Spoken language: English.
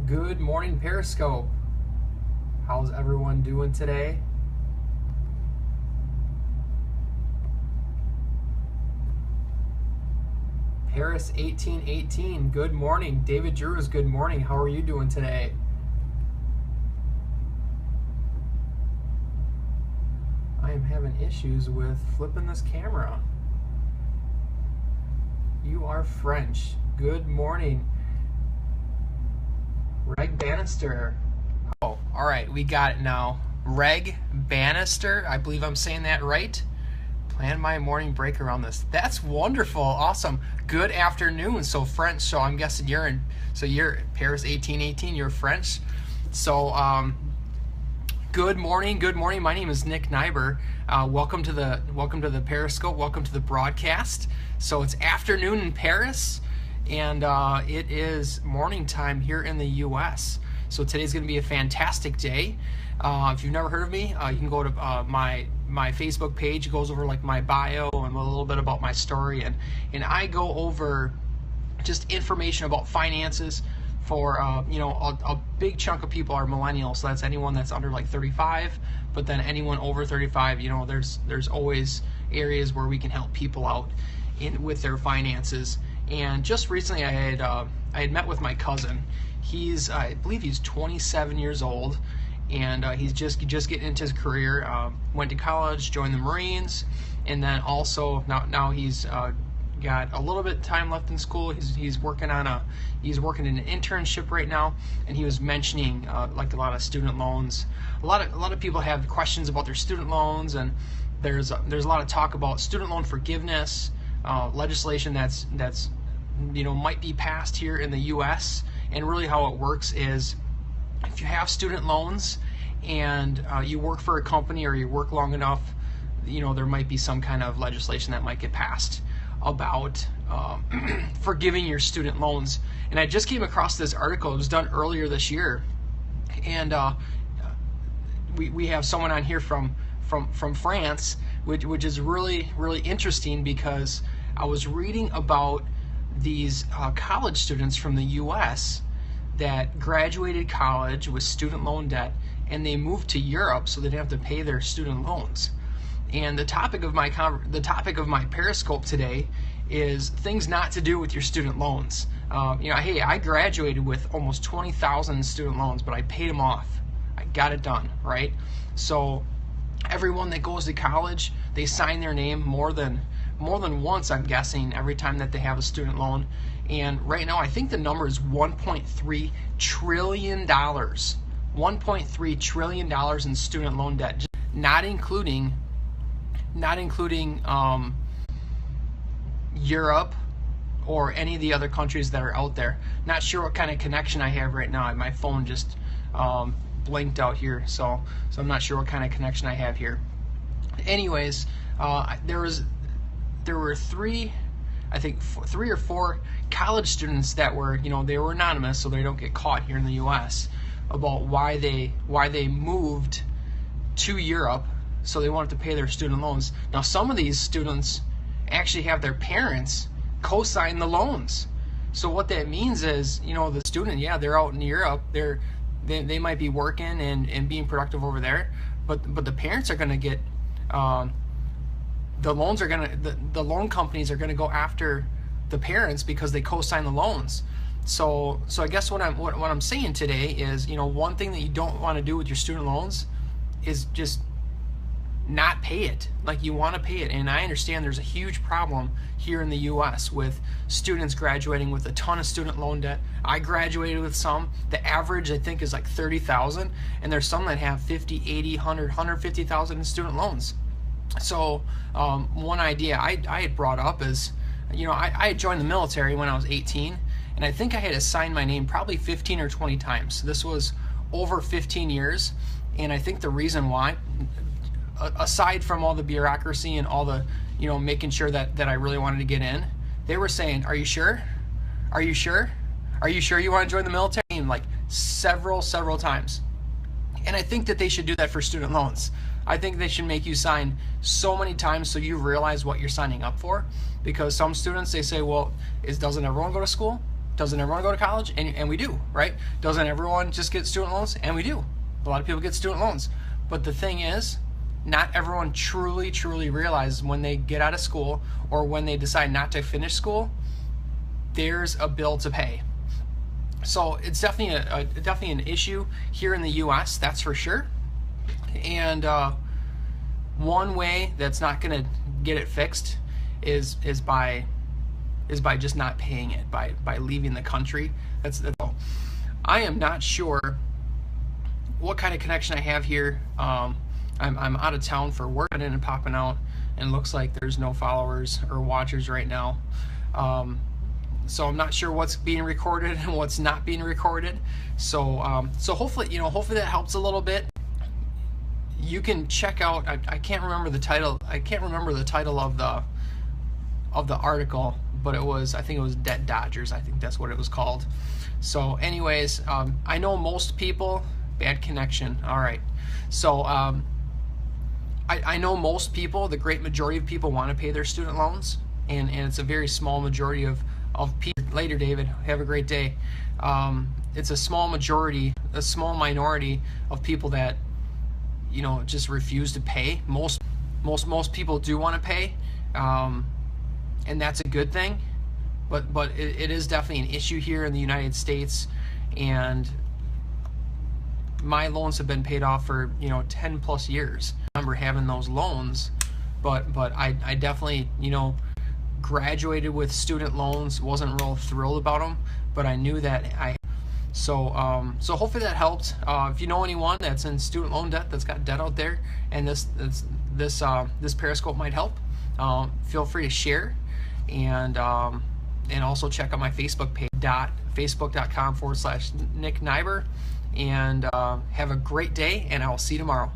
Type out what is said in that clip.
Good morning, Periscope. How's everyone doing today? Paris 1818, good morning. David Drews, good morning. How are you doing today? I am having issues with flipping this camera. You are French. Good morning. Reg Bannister. Oh, all right, we got it now. Reg Bannister, I believe I'm saying that right. Plan my morning break around this. That's wonderful, awesome. Good afternoon. So French. So I'm guessing you're Paris 1818. You're French. So good morning. Good morning. My name is Nick Nyber. Welcome to the Periscope. Welcome to the broadcast. So it's afternoon in Paris, and it is morning time here in the U.S. So today's going to be a fantastic day. If you've never heard of me, you can go to my Facebook page. It goes over like my bio and a little bit about my story, and I go over just information about finances for a big chunk of people are millennials. So that's anyone that's under like 35, but then anyone over 35, there's always areas where we can help people out with their finances. And just recently I had met with my cousin. I believe he's 27 years old, and he's just getting into his career. Went to college, joined the Marines, and then also now he's got a little bit of time left in school. He's working in an internship right now, and he was mentioning like a lot of student loans. A lot of people have questions about their student loans, and there's a lot of talk about student loan forgiveness legislation that's might be passed here in the U.S. And really how it works is, if you have student loans and you work for a company or you work long enough, there might be some kind of legislation that might get passed about forgiving your student loans. And I just came across this article. It was done earlier this year, and we have someone on here from France, which is really, really interesting, because I was reading about these college students from the U.S. that graduated college with student loan debt, and they moved to Europe so they didn't have to pay their student loans. And the topic of my Periscope today is things not to do with your student loans. Hey, I graduated with almost 20,000 in student loans, but I paid them off. I got it done, right? So everyone that goes to college, they sign their name more than once, I'm guessing, every time that they have a student loan. And right now I think the number is $1.3 trillion. $1.3 trillion in student loan debt, not including Europe or any of the other countries that are out there. Not sure what kind of connection I have right now. My phone just blinked out here, so I'm not sure what kind of connection I have here. Anyways, there were three or four college students that were, they were anonymous, so they don't get caught here in the U.S., about why they moved to Europe. So they wanted to pay their student loans. Now, some of these students actually have their parents co-sign the loans. So what that means is, the student, they're out in Europe, they might be working and being productive over there, but the parents are going to get the loan companies are going to go after the parents because they co-sign the loans. So I guess what I'm saying today is, one thing that you don't want to do with your student loans is just not pay it. Like, you want to pay it. And I understand there's a huge problem here in the U.S. with students graduating with a ton of student loan debt. I graduated with some. The average, I think, is like 30,000, and there's some that have 50, 80, 100, 150,000 in student loans. So one idea I had brought up is, I had joined the military when I was 18, and I think I had to sign my name probably 15 or 20 times. This was over 15 years, and I think the reason why, aside from all the bureaucracy and all the, making sure that I really wanted to get in, they were saying, "Are you sure? Are you sure? Are you sure you want to join the military?" Like several times. And I think that they should do that for student loans. I think they should make you sign so many times so you realize what you're signing up for. Because some students, they say, well, doesn't everyone go to school? Doesn't everyone go to college? And we do, right? Doesn't everyone just get student loans? And we do. A lot of people get student loans. But the thing is, not everyone truly realizes when they get out of school or when they decide not to finish school, there's a bill to pay. So it's definitely an issue here in the U.S., that's for sure. And one way that's not going to get it fixed is by just not paying it, by leaving the country. That's all. I am not sure what kind of connection I have here. I'm out of town for work and popping out, and looks like there's no followers or watchers right now. So I'm not sure what's being recorded and what's not being recorded. So so hopefully that helps a little bit. You can check out. I can't remember the title. I can't remember the title of the article, but I think it was Debt Dodgers. I think that's what it was called. So anyways, I know most people. Bad connection. All right. So I know most people, the great majority of people, want to pay their student loans, and it's a very small majority of people. Later, David. Have a great day. It's a small majority, a small minority of people that just refuse to pay. Most people do want to pay, and that's a good thing. But it is definitely an issue here in the United States, and my loans have been paid off for 10 plus years. I remember having those loans, but I definitely graduated with student loans. Wasn't real thrilled about them, but I knew that so hopefully that helped. If you know anyone that's in student loan debt, that's got debt out there, and this Periscope might help, feel free to share, and also check out my Facebook page, facebook.com/Nick Nyber. And have a great day, and I will see you tomorrow.